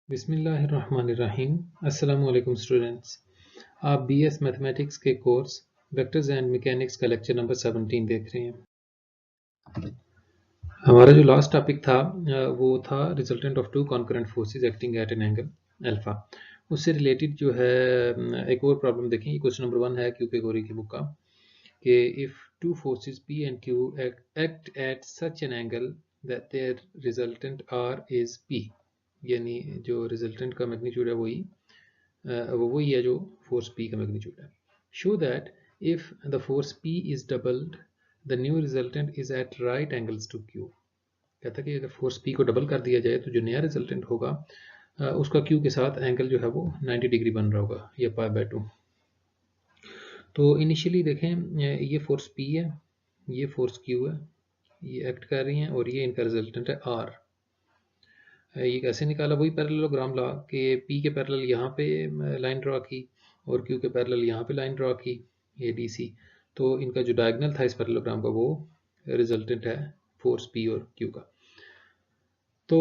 बिस्मिल्लाहिर्रहमानिर्रहीम। अस्सलामु अलैकुम स्टूडेंट्स, आप बीएस मैथमेटिक्स के कोर्स वेक्टर्स एंड मैकेनिक्स का लेक्चर नंबर 17 देख रहे हैं। हमारा जो लास्ट टॉपिक था वो था resultant of two concurrent forces acting at an angle alpha. उससे रिलेटेड जो है एक और प्रॉब्लम देखें। क्वेश्चन नंबर 1 है क्यू कैटेगरी की बुक का कि if two forces P and Q act at such an angle that their resultant R is P, यानी जो रिजल्टेंट का मैग्नीट्यूड है वो वही है जो फोर्स पी का मैग्नीट्यूड है। Show that if the force P is doubled the new resultant is at right angles to Q. कहता है कि अगर फोर्स पी को डबल कर दिया जाए तो जो नया रिजल्टेंट होगा उसका क्यू के साथ एंगल जो है वो 90 डिग्री बन रहा होगा, या π/2। तो इनिशियली देखें, ये फोर्स पी है, ये फोर्स क्यू है, ये एक्ट कर रही हैं और ये इनका रिजल्टेंट है आर। ये कैसे निकाला? वही पैरेललोग्राम ला के पी के पैरेलल यहाँ पे लाइन ड्रा की और क्यू के पैरेलल यहाँ पे लाइन ड्रा की, ए डी सी। तो इनका जो डायगोनल था इस पैरेललोग्राम का वो रिजल्टेंट है फोर्स पी और क्यू का। तो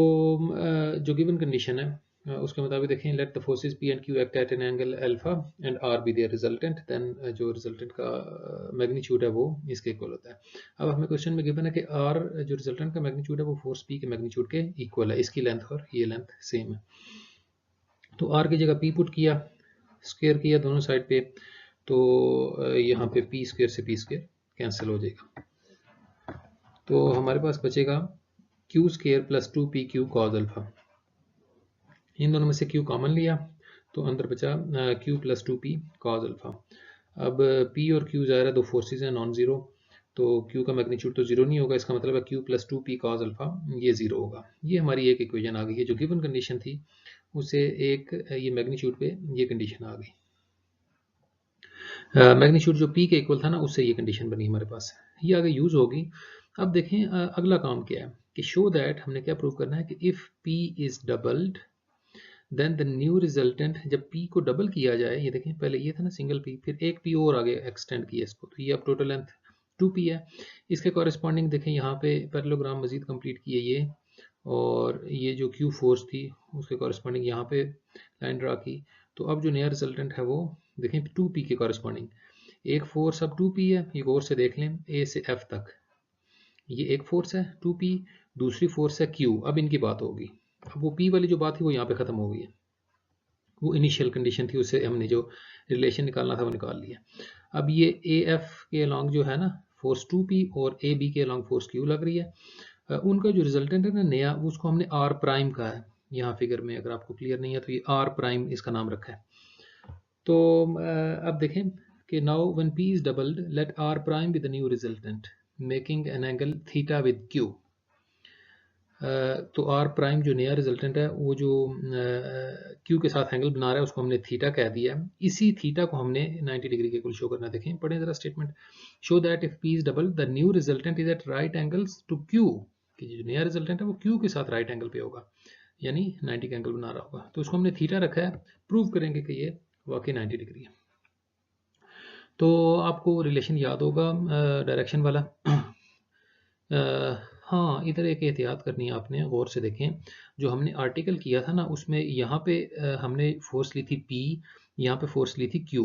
जो गिवन कंडीशन है उसके मुताबिक देखें, let the forces P and Q act at an angle alpha and R be their resultant, then जो रिजल्टेंट का मैग्नीट्यूड है वो इसके इक्वल होता है। अब हमें क्वेश्चन में गिवन है कि आर जो रिजल्टेंट का मैग्नीट्यूड है वो फोर्स पी के मैग्नीट्यूड के इक्वल है, इसकी लेंथ और ये लेंथ सेम है। तो आर की जगह पी पुट किया, स्क्वायर किया दोनों साइड पे, तो यहाँ पे पी स्क्वायर से पी स्क्वायर कैंसिल हो जाएगा। तो हमारे पास बचेगा Q square plus 2p Q cos alpha. इन दोनों में से q कॉमन लिया तो अंदर बचा q plus 2p cause alpha. अब p और q ज़ाहिर है दो फोर्सेस हैं नॉन ज़ीरो, तो q का मैग्नीट्यूड तो ज़ीरो नहीं होगा, इसका मतलब है q plus 2p cause alpha ये ज़ीरो होगा। ये हमारी एक इक्वेशन आ गई है। जो गिवन कंडीशन थी उसे एक ये मैग्नीट्यूड पे ये कंडीशन आ गई। मैग्नीट्यूड जो p के इक्वल था ना उससे ये कंडीशन बनी हमारे पास, ये आगे यूज़ होगी। अब देखें अगला काम क्या है कि शो दैट हमने क्या प्रूव करना है कि if p is doubled then the new resultant, जब p को डबल किया जाए, ये देखें पहले ये था ना सिंगल p, फिर एक p और आगे एक्सटेंड किया इसको, तो ये अब टोटल लेंथ 2p है। इसके कॉरेस्पॉन्डिंग देखें यहाँ पे पैरेललोग्राम मजीद कंप्लीट किए ये, और ये जो q फोर्स थी उसके कॉरेस्पॉन्डिंग यहाँ पे लाइन ड्रा की। तो अब जो नया रिजल्टेंट है वो देखें 2p के कॉरेस्पॉन्डिंग, एक फोर्स अब 2p है, ये और से देख लें a से f तक, ये एक फोर्स है 2p, दूसरी फोर्स है q। अब इनकी बात होगी, अब वो p वाली जो बात थी वो यहाँ पे ख़त्म हो गई है, वो इनिशियल कंडीशन थी उससे हमने जो रिलेशन निकालना था वो निकाल लिया। अब ये ए एफ के अलॉन्ग जो है ना फोर्स 2p और ए बी के अलॉन्ग फोर्स q लग रही है। उनका जो रिजल्टेंट है ना नया, उसको हमने आर प्राइम कहा है। यहाँ फिगर में अगर आपको क्लियर नहीं है तो ये आर प्राइम इसका नाम रखा है। तो अब देखें कि now when p is doubled let R prime with the new resultant making an angle theta with q। तो आर प्राइम जो नया रिजल्टेंट है वो जो क्यू के साथ एंगल बना रहा है उसको हमने थीटा कह दिया। इसी थीटा को हमने 90 डिग्री के इक्वल शो करना है। देखें पढ़ें जरा statement, show that if P is double the new resultant is at right angles to Q, कि जो नया रिजल्टेंट है वो क्यू के साथ राइट एंगल पे होगा, यानी 90 का एंगल बना रहा होगा। तो उसको हमने थीटा रखा है, प्रूव करेंगे कि ये वाकई 90 डिग्री है। तो आपको रिलेशन याद होगा डायरेक्शन वाला। हाँ, इधर एक एहतियात करनी है आपने, गौर से देखें। जो हमने आर्टिकल किया था ना उसमें यहाँ पे हमने फोर्स ली थी P, यहाँ पे फोर्स ली थी Q,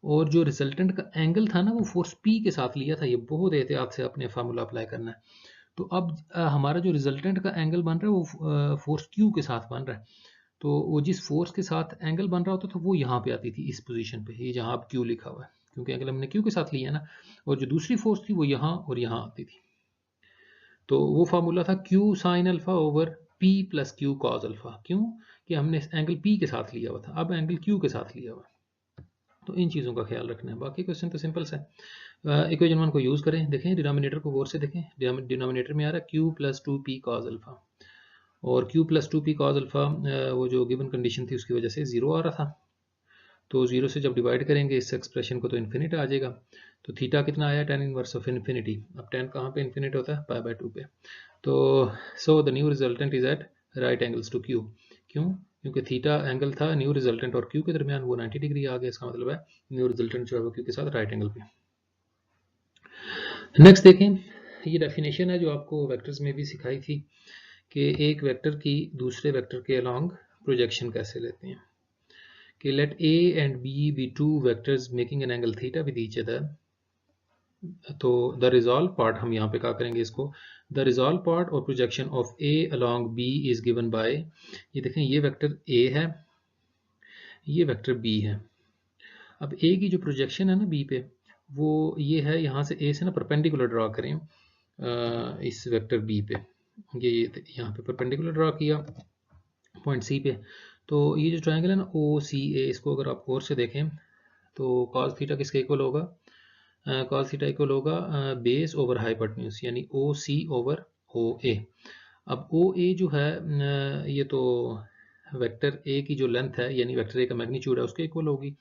और जो रिजल्टेंट का एंगल था ना वो फोर्स P के साथ लिया था। ये बहुत एहतियात से अपने फार्मूला अप्लाई करना है। तो अब हमारा जो रिजल्टेंट का एंगल बन रहा है वो फोर्स Q के साथ बन रहा है। तो वो जिस फोर्स के साथ एंगल बन रहा होता था वो यहाँ पे आती थी इस पोजीशन पे, ये जहाँ अब Q लिखा हुआ है, क्योंकि एंगल हमने Q के साथ लिया ना, और जो दूसरी फोर्स थी वो यहाँ और यहाँ आती थी। तो वो फार्मूला था Q sign alpha over P plus Q cause alpha. क्यों? कि हमने एंगल P के साथ लिया हुआ था, अब एंगल Q के साथ लिया हुआ। तो इन चीज़ों का ख्याल रखना है। बाकी क्वेश्चन तो सिंपल सा है। इक्वेशन 1 को यूज़ करें। देखें डिनोमिनेटर को गौर से देखें, डिनोमिनेटर में आ रहा है Q plus 2P cause alpha, और Q plus 2P cause alpha वो जो गिवन कंडीशन थी उसकी वजह से ज़ीरो आ रहा था। तो जीरो से जब डिवाइड करेंगे इस एक्सप्रेशन को तो इन्फिनिट आ जाएगा। तो थीटा कितना आया? tan inverse of infinity. अब tan कहाँ पे इन्फिनिट होता है? π/2 पे। तो so the new resultant is at right angles to Q. क्यों? क्योंकि थीटा एंगल था न्यू रिजल्टेंट और क्यू के दरमियान, वो 90 डिग्री आ गया। इसका मतलब है न्यू रिजल्टेंट जो है वो क्यू के साथ राइट एंगल पे। नेक्स्ट देखें, ये डेफिनेशन है जो आपको वेक्टर्स में भी सिखाई थी कि एक वेक्टर की दूसरे वेक्टर के अलॉन्ग प्रोजेक्शन कैसे लेते हैं कि let A and B be two vectors making an angle theta with each other. तो द रिजॉल्व पार्ट हम यहाँ पे क्या करेंगे, इसको द रिजॉल्व पार्ट और projection of A along B is given by, ये देखें ये वेक्टर ए है, ये वेक्टर बी है। अब ए की जो प्रोजेक्शन है ना बी पे, वो ये है, यहाँ से ए से ना परपेंडिकुलर ड्रा करें इस वेक्टर बी पे, ये यहाँ पे परपेंडिकुलर ड्रा किया पॉइंट सी पे। तो ये जो ट्रायंगल है ना ओ सी ए, इसको अगर आप और से देखें तो कॉस थीटा किसके इक्वल होगा, कॉस थीटा इक्वल होगा बेस ओवर हाइपोटेन्यूज, यानी ओ सी ओवर ओ ए। अब ओ ए जो है ये तो वेक्टर ए की जो लेंथ है यानी वेक्टर ए का मैग्नीट्यूड है उसके इक्वल होगी।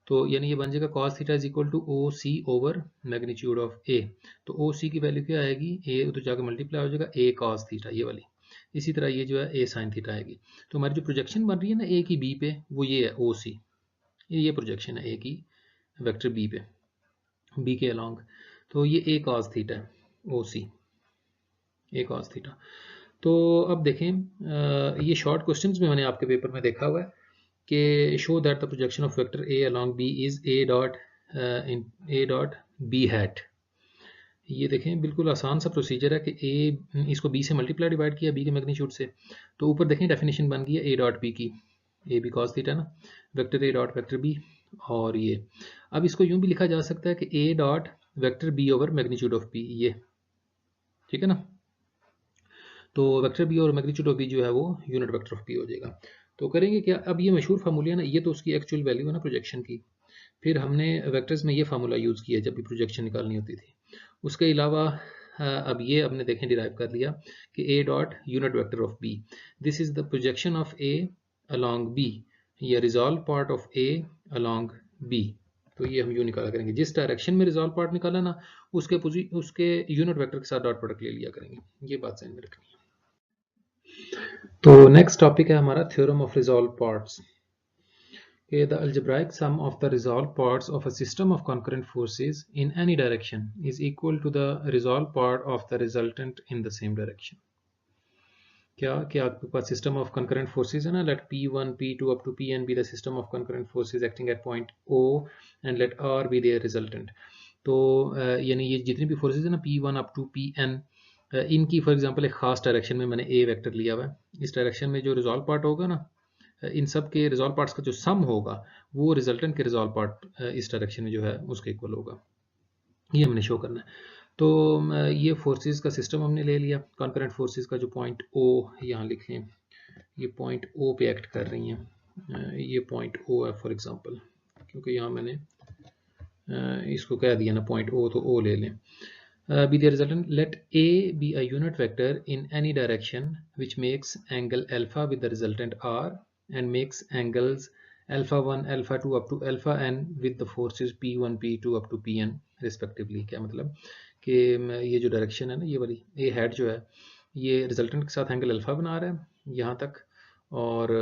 तो यानी ये बन जाएगा cos theta is equal to O C over magnitude of A. तो ओ सी की वैल्यू क्या आएगी, ए उधर जाकर मल्टीप्लाई हो जाएगा ए cos थीटा, ये वाली। इसी तरह ये जो है ए साइन थीटा आएगी। तो हमारी जो प्रोजेक्शन बन रही है ना ए की बी पे, वो ये है ओ सी, ये प्रोजेक्शन है ए की वेक्टर बी पे, बी के अलॉन्ग। तो ये ए cos थीटा है, ओ सी ए cos थीटा। तो अब देखें ये शॉर्ट क्वेश्चंस में मैंने आपके पेपर में देखा हुआ है कि show that the projection of vector A along B is A dot B hat. ये देखें बिल्कुल आसान सा प्रोसीजर है कि ए इसको बी से मल्टीप्लाई डिवाइड किया बी के मैग्नीट्यूड से, तो ऊपर देखें डेफिनेशन बन गई है ए डॉट बी की, ए बी कॉस थीटा ना, vector A dot vector B. और ये अब इसको यूं भी लिखा जा सकता है कि A dot vector B over magnitude of B, ये ठीक है ना। तो वेक्टर बी और मैग्नीट्यूड ऑफ बी जो है वो यूनिट वेक्टर ऑफ बी हो जाएगा। तो करेंगे क्या, अब ये मशहूर फार्मूला है ना, ये तो उसकी एक्चुअल वैल्यू है ना प्रोजेक्शन की। फिर हमने वेक्टर्स में ये फार्मूला यूज़ किया जब भी प्रोजेक्शन निकालनी होती थी। उसके अलावा अब ये हमने देखें डिराइव कर लिया कि A dot unit vector of B, this is the projection of A along B, या resolve part of A along B. तो ये हम यूँ निकाला करेंगे, जिस डायरेक्शन में रिजॉल्व पार्ट निकाला ना उसके यूनिट वेक्टर के साथ डॉट प्रोडक्ट ले लिया करेंगे, ये बात ध्यान में रखनी है। तो नेक्स्ट टॉपिक है हमारा theorem of resolve parts. The algebraic sum of the resolved parts of a system of concurrent forces in any direction is equal to the resolved part of the resultant in the same direction. क्या आपके पास system of concurrent forces है ना, let P1 P2 up to Pn be the system of concurrent forces acting at point O and let R be their resultant. तो यानी ये जितनी भी फोर्सेज है ना P1 अप टू Pn, इनकी फॉर एग्जांपल एक खास डायरेक्शन में मैंने A वेक्टर लिया हुआ है, इस डायरेक्शन में जो रिजॉल्व पार्ट होगा ना, इन सब के रिजॉल्व पार्ट्स का जो सम होगा वो रिजल्टेंट के रिजॉल्व पार्ट इस डायरेक्शन में जो है उसके इक्वल होगा, ये हमने शो करना है। तो ये फोर्सेस का सिस्टम हमने ले लिया, कॉन्करेंट फोर्सेस का जो पॉइंट O यहाँ लिख लें, ये पॉइंट O पे एक्ट कर रही हैं, ये पॉइंट O है फॉर एग्जांपल, क्योंकि यहाँ मैंने इसको कह दिया ना पॉइंट O, तो O ले लें। Be the resultant, let A be a unit vector in any direction which makes angle alpha with the resultant R and makes angles alpha 1 alpha 2 up to alpha n with the forces P1 P2 up to Pn respectively। क्या मतलब कि ये जो direction है ना, ये वाली A hat जो है ये रिजल्टेंट के साथ एंगल अल्फा बना रहा है यहाँ तक, और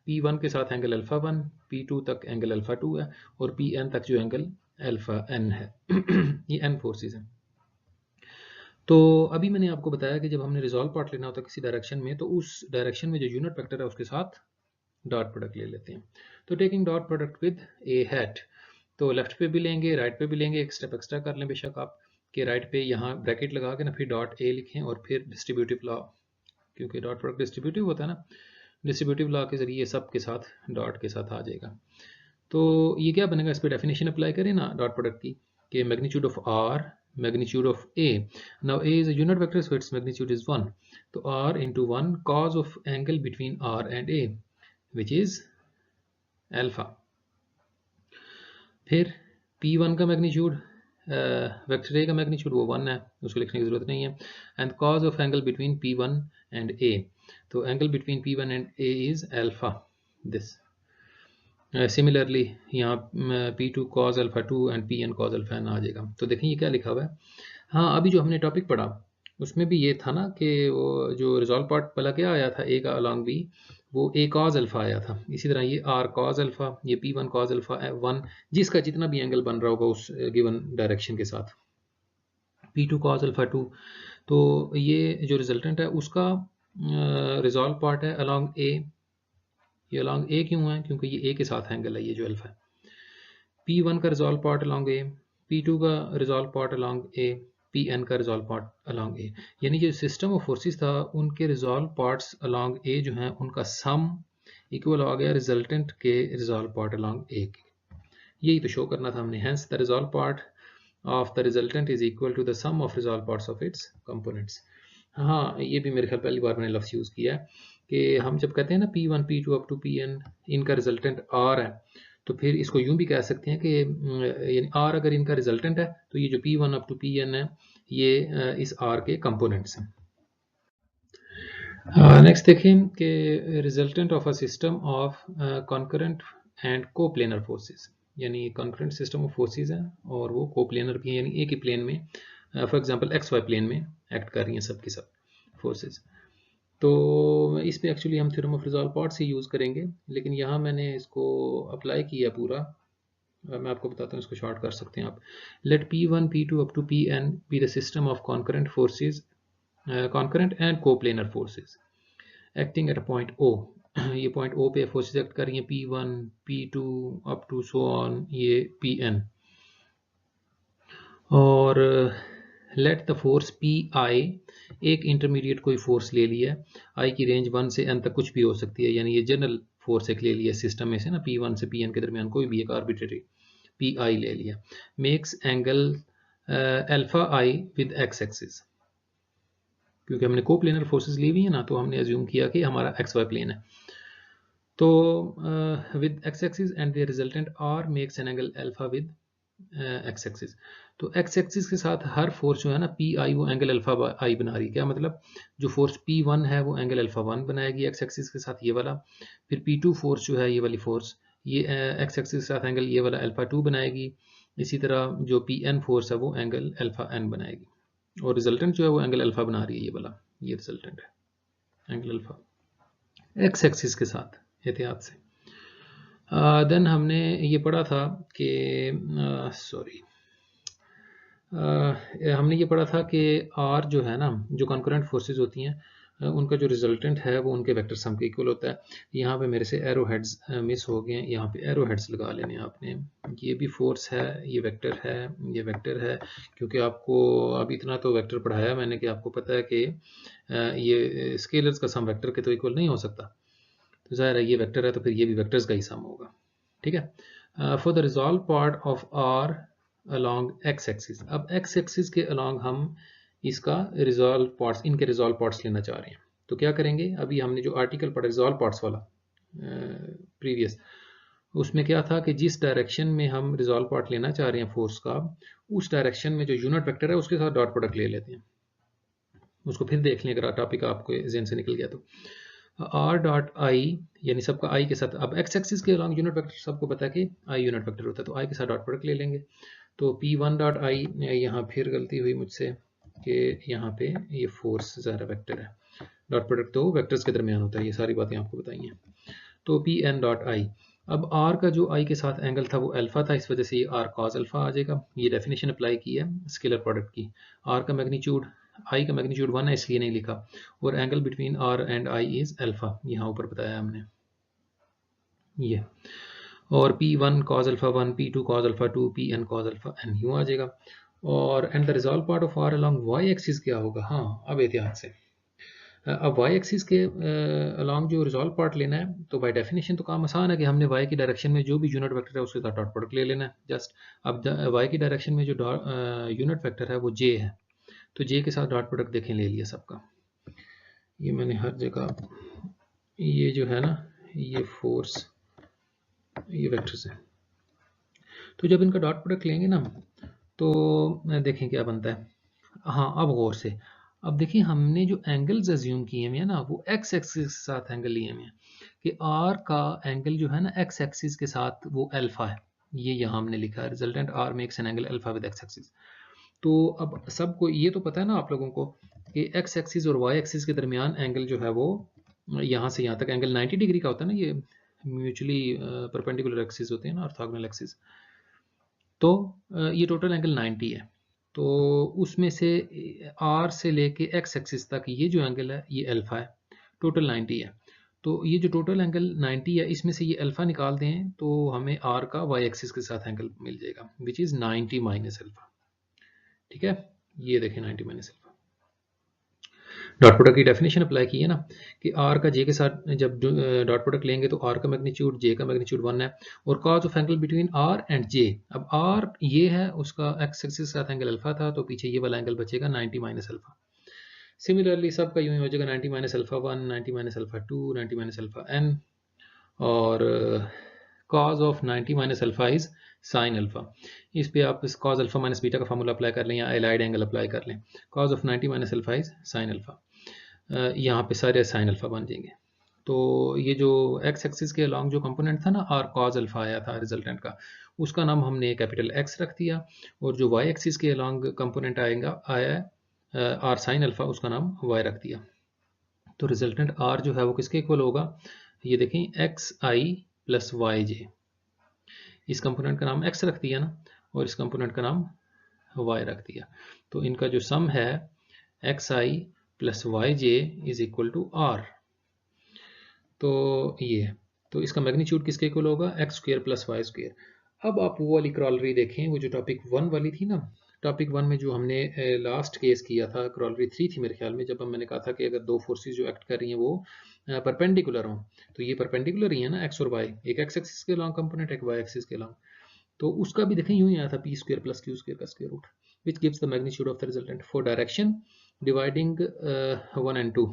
P1 के साथ एंगल अल्फा 1, P2 तक एंगल अल्फा 2 है, और Pn तक जो एंगल अल्फा n है ये n फोर्सेस हैं। तो अभी मैंने आपको बताया कि जब हमने रिजॉल्व पार्ट लेना होता है किसी डायरेक्शन में, तो उस डायरेक्शन में जो यूनिट वेक्टर है उसके साथ डॉट प्रोडक्ट ले लेते हैं। तो taking dot product with A hat, तो लेफ्ट पे भी लेंगे राइट पे भी लेंगे, एक स्टेप एक्स्ट्रा कर लें बेशक आप, कि राइट पे यहाँ ब्रैकेट लगा के ना फिर डॉट ए लिखें और फिर डिस्ट्रीब्यूटिव लॉ, क्योंकि डॉट प्रोडक्ट डिस्ट्रीब्यूटिव होता है ना, डिस्ट्रीब्यूटिव लॉ के जरिए सब के साथ डॉट के साथ आ जाएगा। तो ये क्या बनेगा, इस पर डेफिनेशन अप्लाई करें ना डॉट प्रोडक्ट की, कि magnitude of R magnitude of A. Now A is a unit vector, so its magnitude is 1. So R into 1 cos of angle between R and A, which is alpha. फिर P1 का magnitude, vector A का magnitude वो 1 है, उसको लिखने की जरूरत नहीं है, and cos of angle between P1 and A. तो angle between P1 and A is alpha. This. Similarly यहाँ P2 cos alpha 2 and Pn cos alpha n आ जाएगा। तो देखें ये क्या लिखा हुआ है। हाँ, अभी जो हमने टॉपिक पढ़ा उसमें भी ये था ना कि वो जो रिजॉल्व पार्ट पहला क्या आया था A का अलॉन्ग B, वो A cos अल्फा आया था। इसी तरह ये R cos अल्फा, ये P1 cos अल्फा 1, जिसका जितना भी एंगल बन रहा होगा उस गिवन डायरेक्शन के साथ, P2 cos अल्फा 2। तो ये जो रिजल्टेंट है उसका रिजॉल्व पार्ट है अलॉन्ग A, ये अलॉन्ग ए क्यों है? क्योंकि ये ए के साथ एंगल है, ये जो अल्फा है। P1 का रिजॉल्व पार्ट अलॉन्ग ए, P2 का रिजॉल्व पार्ट अलॉन्ग ए, Pn का रिजॉल्व पार्ट अलॉन्ग ए। यानी जो सिस्टम ऑफ फोर्सेस था उनके रिजॉल्व पार्ट्स अलॉन्ग ए जो हैं उनका सम इक्वल आ गया रिजल्टेंट के रिजॉल्व पार्ट अलॉन्ग ए के। यही तो शो करना था हमने। Hence the resolve part of the resultant is equal to the sum of resolve parts of its components. हाँ, ये भी मेरे ख्याल पहली बार मैंने लफ्ज़ यूज़ किया है कि हम जब कहते हैं ना P1 P2 up to Pn इनका रिजल्टेंट R है, तो फिर इसको यूं भी कह सकते हैं कि यानी R अगर इनका रिजल्टेंट है तो ये जो P1 अप टू Pn है ये इस R के कंपोनेंट्स हैं। नेक्स्ट देखें कि resultant of a system of concurrent and coplanar forces, यानी कॉन्करेंट सिस्टम ऑफ फोर्सेस हैं और वो कोप्लेनर भी हैं, यानी एक ही प्लेन में, for example X Y plane में एक्ट कर रही हैं सब की सब फोर्सेस। तो इसमें एक्चुअली हम theorem of resolve parts he use करेंगे, लेकिन यहाँ मैंने इसको अप्लाई किया पूरा। मैं आपको बताता हूँ, इसको शॉर्ट कर सकते हैं आप। Let P1 P2 up to Pn be the system of concurrent forces, concurrent and coplanar forces acting at a point O। ये पॉइंट O पे फोर्सेस एक्ट कर रही हैं, P1 P2 up to so on ये Pn। और let the force PI, एक intermediate कोई force ले लिया है, I की रेंज 1 से n तक कुछ भी हो सकती है, यानी ये जनरल फोर्स एक ले लिया सिस्टम में से ना, P1 से Pn के दरमियान कोई भी एक आर्बिट्रेरी PI ले लिया, makes angle alpha I with x axis. क्योंकि हमने कोप्लेनर फोर्सेस ली हुई है ना, तो हमने अज्यूम किया कि हमारा एक्स वाई प्लेन है। तो with x axis and the resultant R makes an angle alpha with x axis. तो एक्स एक्सिस के साथ हर फोर्स जो है ना PI वो एंगल अल्फा आई बना रही है। क्या मतलब? जो फोर्स P1 है वो एंगल अल्फा 1 बनाएगी एक्स एक्सिस के साथ, ये वाला। फिर P2 फोर्स जो है ये वाली फोर्स, ये एक्स एक्सिस के साथ एंगल ये वाला अल्फा 2 बनाएगी। इसी तरह जो Pn फोर्स है वो एंगल अल्फा n बनाएगी, और रिजल्टेंट जो है वो एंगल अल्फा बना रही है, ये वाला, ये रिजल्टेंट है एंगल अल्फा एक्स एक्सिस के साथ, एहतियात से। देन हमने ये पढ़ा था कि हमने ये पढ़ा था कि R जो है ना, जो कॉन्करेंट फोर्सेस होती हैं उनका जो रिजल्टेंट है वो उनके वेक्टर सम के इक्वल होता है। यहाँ पे मेरे से एरो हेड्स मिस हो गए हैं, यहाँ पे एरो हेड्स लगा लेने आपने। ये भी फोर्स है, ये वेक्टर है, ये वेक्टर है, क्योंकि आपको अब इतना तो वेक्टर पढ़ाया मैंने कि आपको पता है कि ये स्केलर्स का सम वेक्टर के तो इक्वल नहीं हो सकता, तो ज़ाहिर है ये वेक्टर है तो फिर ये भी वेक्टर्स का ही सम होगा। ठीक है। For the resolve part of R along x axis, अब एक्स एक्सिस के अलॉन्ग हम इसका रिजॉल्व पार्ट्स, इनके रिजॉल्व पार्ट्स लेना चाह रहे हैं। तो क्या करेंगे? अभी हमने जो आर्टिकल पढ़ा रिजॉल्व पार्ट्स वाला प्रीवियस, उसमें क्या था कि जिस डायरेक्शन में हम रिजॉल्व पार्ट लेना चाह रहे हैं फोर्स का, उस डायरेक्शन में जो यूनिट वेक्टर है उसके साथ डॉट प्रोडक्ट ले लेते हैं। उसको फिर देख लें अगर टॉपिक आपको जेन से निकल गया तो। R डॉट आई, यानी सबका I के साथ, अब एक्स एक्सिस के अलॉन्ग यूनिट वेक्टर सबको पता है कि I यूनिट वेक्टर होता है, तो I के साथ डॉट प्रोडक्ट ले लेंगे। तो P1 डॉट आई, यहाँ फिर गलती हुई मुझसे कि यहाँ पे ये फोर्स ज़ाहिर वेक्टर है, डॉट प्रोडक्ट तो वेक्टर्स के दरमियान होता है, ये सारी बातें आपको बताई हैं। तो Pn डॉट आई, अब R का जो I के साथ एंगल था वो अल्फा था, इस वजह से ये R cos अल्फा आ जाएगा। ये डेफिनेशन अप्लाई की है स्केलर प्रोडक्ट की। R का मैग्नीट्यूड, I का मैग्नीट्यूड 1 है इसलिए नहीं लिखा, और angle between R and I is alpha, यहाँ ऊपर बताया हमने ये। और P1 cos alpha 1, P2 cos alpha 2, Pn cos alpha n, यूँ आ जाएगा। और and the resolve part of R along y axis क्या होगा? हाँ, अब एहतियात से, अब y एक्सिस के अलॉन्ग जो रिजॉल्व पार्ट लेना है, तो बाय डेफिनेशन तो काम आसान है कि हमने y की डायरेक्शन में जो भी यूनिट वेक्टर है उसके साथ डॉट प्रोडक्ट ले लेना है जस्ट। अब y की डायरेक्शन में जो यूनिट वेक्टर है वो j है, तो j के साथ डॉट प्रोडक्ट देखें ले लिया सबका। ये मैंने हर जगह, ये जो है ना ये फोर्स, ये वेक्टर्स है, तो जब इनका डॉट प्रोडक्ट लेंगे ना तो देखें क्या बनता है। हाँ, अब गौर से, अब देखिए हमने जो एंगल्स अज्यूम किए हुए हैं ना वो एक्स एक्सिस के साथ एंगल लिए हुए हैं, कि R का एंगल जो है ना एक्स एक्सिस के साथ वो अल्फा है, ये यहाँ हमने लिखा है resultant R makes an angle alpha with x axis. तो अब सबको ये तो पता है ना आप लोगों को कि एक्स एक्सिस और वाई एक्सिस के दरमियान एंगल जो है वो यहाँ से यहाँ तक एंगल 90 डिग्री का होता है ना, ये म्यूचुअली परपेंडिकुलर एक्सिस होते हैं ना, ऑर्थोगोनल एक्सिस। तो ये टोटल एंगल 90 है, तो उसमें से R से लेके एक्स एक्सिस तक ये जो एंगल है ये अल्फा है, टोटल 90 है। तो ये जो टोटल एंगल 90 है, इसमें से ये अल्फा निकाल दें तो हमें आर का वाई एक्सिस के साथ एंगल मिल जाएगा, विच इज़ 90 माइनस अल्फा। ठीक है, ये देखें 90 माइनस अल्फा। डॉट प्रोडक्ट की डेफिनेशन अप्लाई की है ना कि आर का जे के साथ जब डॉट प्रोडक्ट लेंगे तो आर का मैग्नीट्यूड जे का मैग्नीट्यूड 1 है, और cos of angle between R and J, अब आर ये है, उसका एक्स एक्सिस के साथ एंगल अल्फा था, तो पीछे ये वाला एंगल बचेगा 90 माइनस अल्फा। सिमिलरली सबका यूं ही हो जाएगा 90 minus alpha 1, 90 minus alpha 2, 90 minus alpha n, और cos of 90 minus alpha is sine alpha. इस पे आप इस cos अल्फा माइनस बीटा का फार्मूला अप्लाई कर लें या एलाइड एंगल अप्लाई कर लें। cos of 90 minus alpha is sine alpha, यहाँ पे सारे साइन अल्फा बन जाएंगे। तो ये जो एक्स एक्सिस के अलॉन्ग जो कंपोनेंट था ना आर कॉज अल्फा आया था रिजल्टेंट का, उसका नाम हमने कैपिटल एक्स रख दिया, और जो वाई एक्सिस के अलॉन्ग कंपोनेंट आया है आर साइन अल्फा, उसका नाम वाई रख दिया। तो रिजल्टेंट आर जो है वो किसके इक्वल होगा, ये देखें एक्स आई प्लस वाई जे, इस कंपोनेंट का नाम एक्स रख दिया ना, और इस कंपोनेंट का नाम वाई रख दिया। तो इनका जो सम है X I plus Y J is equal to R. तो ये, तो इसका मैग्नीट्यूड किसके इक्वल होगा, X square plus Y square. अब आप वो वाली क्रॉलरी देखें, वो जो टॉपिक 1 वाली थी ना, टॉपिक 1 में जो हमने लास्ट केस किया था, क्रॉलरी 3 थी मेरे ख्याल में, जब मैंने कहा था कि अगर दो फोर्सेस जो एक्ट कर रही हैं वो परपेंडिकुलर हों, तो ये परपेंडिकुलर ही है ना एक्स और वाई, एक एक्स एक्सिस के लॉन्ग कंपोनेंट, एक वाई एक्सिस के लॉन्ग। तो उसका भी देखें यूं ही आया था P square plus Q square का square root, which gives the magnitude of the resultant for direction dividing 1 and 2,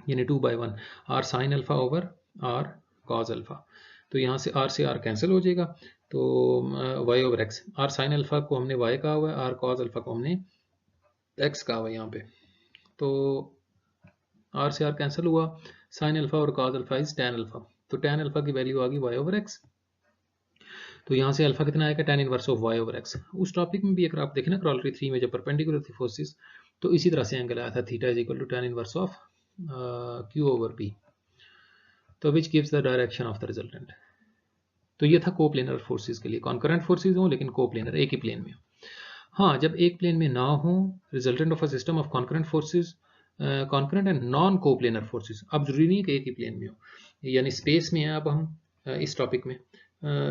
यानी 2/1 R sine alpha over R cos alpha. तो यहाँ से आर कैंसिल हो जाएगा, तो Y over X, R sine alpha को हमने वाई कहा हुआ है, आर कॉज अल्फा को हमने एक्स कहा हुआ है यहाँ पे। तो आर से आर कैंसिल हुआ, साइन अल्फा और cause alpha is tan alpha, तो टैन अल्फा की वैल्यू आ गई वाई ओवर एक्स। तो यहाँ से अल्फा कितना आएगा, tan inverse of Y over X. उस टॉपिक में भी अगर आप देखें ना क्रॉलरी 3 में जब परपेंडिकुलर थी फोर्सेस, तो इसी तरह से एंगल आया था, theta is equal to tan inverse of Q over P, तो which gives the direction of the resultant. तो ये था कोप्लेनर फोर्सेस के लिए, कॉन्करेंट फोर्सेस हो लेकिन कोप्लेनर एक ही प्लेन में हो। हाँ, जब एक प्लेन में ना हो, resultant of a system of concurrent forces, concurrent and non coplanar forces, अब जरूरी नहीं कि एक ही प्लेन में हो, यानी स्पेस में है अब हम इस टॉपिक में,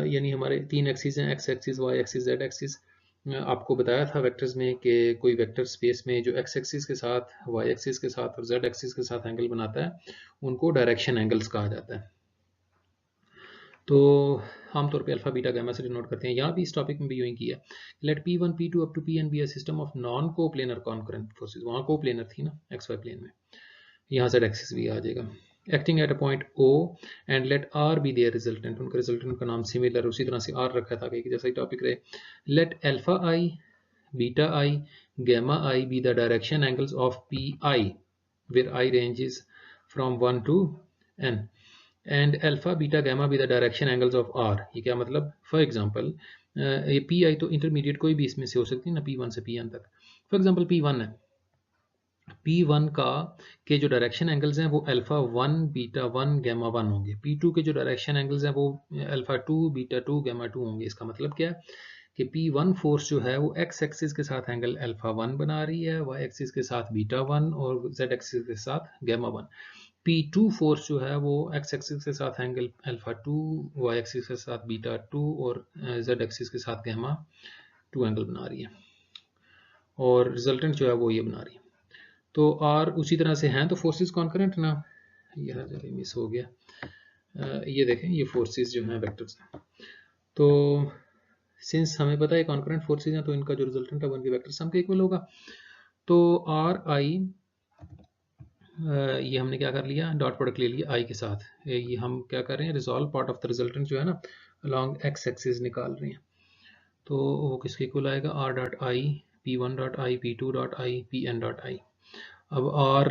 यानी हमारे 3 एक्सिस हैं, X axis, Y axis, Z axis. आपको बताया था वेक्टर्स में कि कोई वेक्टर स्पेस में जो एक्स एक्सिस के साथ, वाई एक्सिस के साथ और जेड एक्सिस के साथ एंगल बनाता है, उनको डायरेक्शन एंगल्स कहा जाता है। तो आमतौर पे अल्फा बीटा गामा से डिनोट करते हैं, यहाँ भी इस टॉपिक में भी यूं ही किया, let P1 P2 up to Pn be a system of non coplanar concurrent forces, वहाँ कोप्लेनर थी ना एक्स वाई प्लेन में, यहाँ से एक्सिस भी आ जाएगा, acting at a point O and let R be their resultant, उनका रिजल्टेंट का नाम सिमिलर उसी तरह से R रखा था कि जैसा ही टॉपिक रहे, let alpha I beta I gamma I be the direction angles of Pi where I ranges from 1 to n and alpha beta gamma be the direction angles of R. ये क्या मतलब, for example ये P I तो intermediate कोई भी इसमें से हो सकती है ना, P1 से Pn तक। फॉर एग्जांपल P1 है, P1 का के जो डायरेक्शन एंगल्स हैं वो अल्फा 1 बीटा 1 गामा 1 होंगे, P2 के जो डायरेक्शन एंगल्स हैं वो अल्फा 2 बीटा 2 गामा 2 होंगे। इसका मतलब क्या है कि P1 फोर्स जो है वो एक्स एक्सिस के साथ एंगल अल्फा 1 बना रही है, वाई एक्सिस के साथ बीटा 1 और जेड एक्सिस के साथ गामा 1। P2 फोर्स जो है वो एक्स एक्सिस के साथ एंगल अल्फा 2, वाई एक्सिस के साथ बीटा 2 और जेड एक्सिस के साथ गामा 2 एंगल बना रही है, और रिजल्टेंट जो है वो ये बना रही है। तो आर उसी तरह से हैं, तो फोर्सेस कॉन्करेंट ना, ये मिस हो गया, ये देखें ये फोर्सेस जो हैं वेक्टर्स हैं, तो सिंस हमें पता है कॉन्करेंट फोर्सेस हैं तो इनका जो रिजल्टेंट है वो इनके वेक्टर सम के इक्वल होगा। तो आर आई, ये हमने क्या कर लिया, डॉट प्रोडक्ट ले लिया आई के साथ, ये हम क्या कर रहे हैं, resolve part of the resultant जो है ना अलॉन्ग एक्स एक्सिस निकाल रहे हैं। तो वो किसके इक्वल आएगा, R dot I P1 dot I P2 dot I Pn dot I. अब आर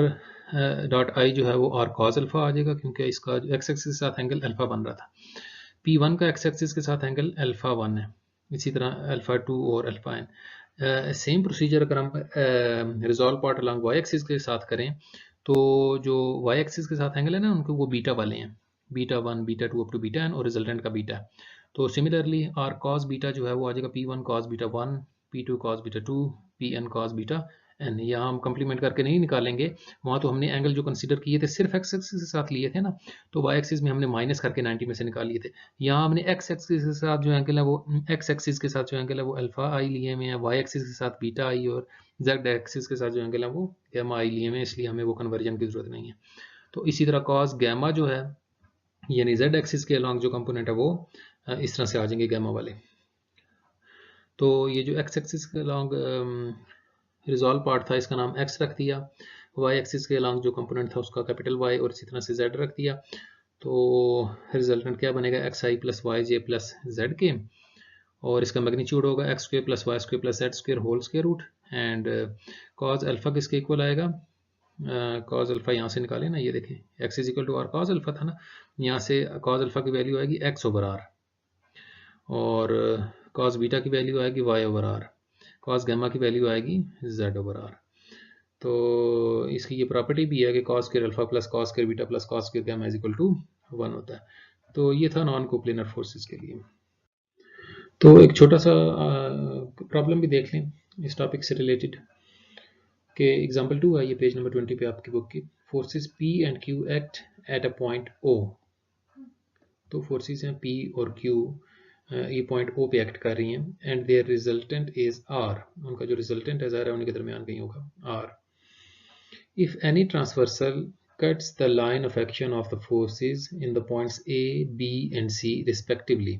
डॉट आई जो है वो आर कॉज अल्फा आ जाएगा, क्योंकि इसका एक्स एक्सिस के साथ एंगल अल्फा बन रहा था। P1 का एक्स एक्सिस के साथ एंगल अल्फा 1 है, इसी तरह अल्फा 2 और अल्फा n। सेम प्रोसीजर अगर हम resolve part along Y axis के साथ करें, तो जो वाई एक्सिस के साथ एंगल है ना उनको वो बीटा वाले हैं, beta 1 beta 2 up to beta n, और रिजल्टेंट का बीटा। तो सिमिलरली आर कॉस बीटा जो है वो आ जाएगा P1 cos beta 1 P2 cos beta 2 Pn cos beta N. यहाँ हम कंप्लीमेंट करके नहीं निकालेंगे, वहाँ तो हमने एंगल जो कंसीडर किए थे सिर्फ एक्स एक्सिस के साथ लिए थे ना, तो वाई एक्सिस में हमने माइनस करके 90 में से निकाल लिए थे। यहाँ हमने एक्स एक्सिस के साथ जो एंगल है वो एक्स एक्सिस के साथ जो एंगल है वो अल्फा आई लिए हुए हैं, वाई एक्सिस के साथ बीटा आई, और जेड एक्सिस के साथ जो एंगल है वो गैमा आई लिए हुए हैं, इसलिए हमें वो कन्वर्जन की जरूरत नहीं है। तो इसी तरह कॉस गैमा जो है यानी जेड एक्सिस के अलॉन्ग जो कंपोनेंट है वो इस तरह से आ जाएंगे गैमा वाले। तो ये जो एक्स एक्सिस के अलॉन्ग रिजॉल्व पार्ट था इसका नाम एक्स रख दिया, वाई एक्सिस के अलॉन्ग जो कंपोनेंट था उसका कैपिटल वाई और इसी तरह से जेड रख दिया। तो रिजल्टेंट क्या बनेगा, X I plus Y J plus Z K, और इसका मैग्नीट्यूड होगा X square plus Y square plus Z square whole square root, and cos alpha किसके इक्वल आएगा, कॉज अल्फा यहाँ से निकाले ना, ये देखें X is equal to R cos alpha था ना, यहाँ से कॉज अल्फा की वैल्यू आएगी एक्स ओवर आर, और कॉस बीटा की वैल्यू आएगी Y over R, cos gamma की वैल्यू आएगी जेड ओवर आर। तो इसकी ये प्रॉपर्टी भी है कि cos square alpha plus cos square beta plus cos square gamma is equal to 1 होता है। तो ये था नॉन कोप्लेनर फोर्सेस के लिए। तो एक छोटा सा प्रॉब्लम भी देख लें इस टॉपिक से रिलेटेड, के एग्जांपल 2 है ये पेज नंबर 20 पे आपकी बुक की। Forces P and Q act at a point O। तो फोर्सेस हैं P और Q, ये पॉइंट O पे एक्ट कर रही हैं, and their resultant is R। उनका जो रिजल्टेंट है ज़ाहिर है उनके दरमियान कहीं होगा R। If any transversal cuts the line of action of the forces in the points A, B and C respectively।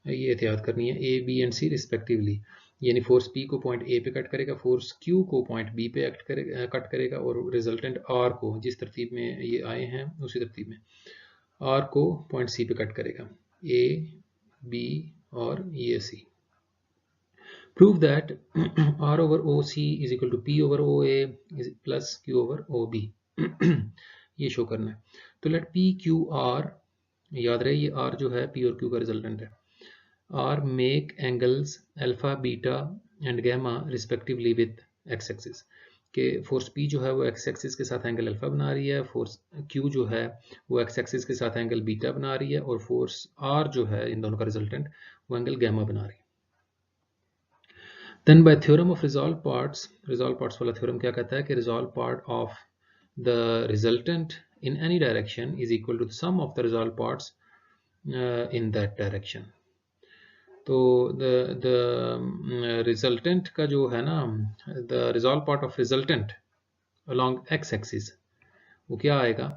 ये एहतियात करनी है, A, B and C respectively, यानी फोर्स P को पॉइंट A पे कट करेगा, फोर्स Q को point B पे कट करेगा, और रिजल्टेंट R को जिस तरतीब में ये आए हैं उसी तरतीब में R को पॉइंट C पे कट करेगा, A, B और ये C। Prove that R over OC is equal to P over OA is plus Q over OB। ये शो करना है। तो लेट P Q R, याद रहे ये R जो है P और Q का रिजल्टेंट है, R make angles alpha, beta and gamma respectively with x axis। के फोर्स P जो है वो x एक्सिस के साथ एंगल अल्फा बना रही है, फोर्स Q जो है वो x एक्सिस के साथ एंगल बीटा बना रही है, और फोर्स R जो है इन दोनों का रिजल्टेंट वो एंगल गैमा बना रही है। Then by theorem of resolve parts वाला थ्योरम क्या कहता है कि resolved part of the resultant in any direction is equal to the sum of the resolved parts in that direction. तो द रिजल्टेंट का जो है ना, the resolve part of resultant along X axis वो क्या आएगा,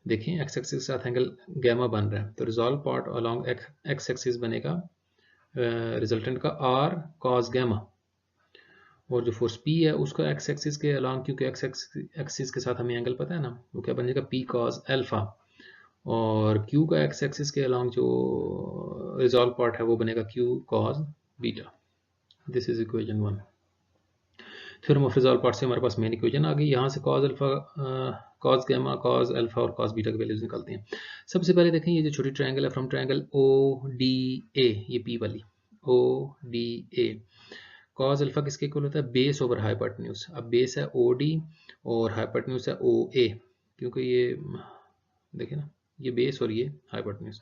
देखें एक्स एक्सिस के साथ एंगल गैमा बन रहा है, तो resolve part along X axis बनेगा रिजल्टेंट का आर कॉस गैमा, और जो फोर्स P है उसका एक्स एक्सिस के अलोंग, क्योंकि एक्स एक्सिस के साथ हमें एंगल पता है ना, वो क्या बनेगा P कॉस अल्फा, और Q का एक्स एक्सिस के अलोंग जो रिजॉल्व पार्ट है वो बनेगा Q cos beta. This is equation 1। Theorem of resolved part से हमारे पास मेन इक्वेशन आ गई। यहाँ से cos alpha, cos gamma, cos alpha और कॉस बीटा की वैल्यूज निकालते हैं। सबसे पहले देखें ये जो छोटी ट्रायंगल है फ्रॉम ट्रायंगल ODA, ये P वाली ODA, कॉस अल्फा किसके इक्वल होता है, बेस ओवर हाइपोटेन्यूज। अब बेस है OD और हाइपोटेन्यूज है OA, क्योंकि ये देखें ना ये बेस और ये हाइपोटेन्यूज,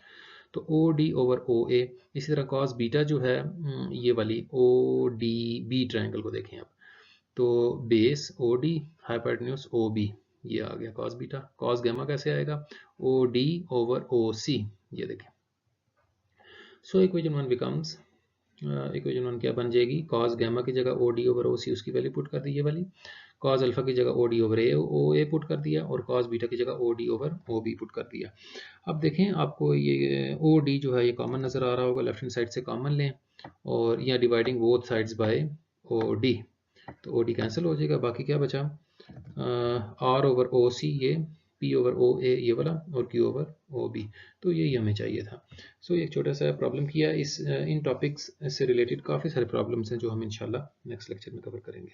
तो OD ओवर OA। इसी तरह कॉस बीटा जो है ये वाली ODB ट्रायंगल को देखें आप, तो बेस OD हाइपोटेन्यूज OB, ये आ गया कॉस बीटा। कॉस गैमा कैसे आएगा, OD ओवर OC, ये देखें। सो इक्वेशन 1 बिकम्स, इक्वेशन 1 क्या बन जाएगी, कॉस गैमा की जगह OD ओवर OC उसकी वैल्यू पुट कर दी ये वाली, कॉस अल्फा की जगह OD ओवर OA पुट कर दिया, और कॉस बीटा की जगह OD ओवर OB पुट कर दिया। अब देखें आपको ये OD जो है ये कॉमन नज़र आ रहा होगा, लेफ्ट हैंड साइड से कॉमन लें, और यहाँ dividing both sides by OD, तो OD कैंसिल हो जाएगा, बाकी क्या बचा, R ओवर OC ये, P ओवर OA ये वाला, और Q ओवर OB। तो यही हमें चाहिए था। सो एक छोटा सा प्रॉब्लम किया। इस इन टॉपिक्स से रिलेटेड काफ़ी सारे प्रॉब्लम्स हैं जो हम इंशाल्लाह नेक्स्ट लेक्चर में कवर करेंगे।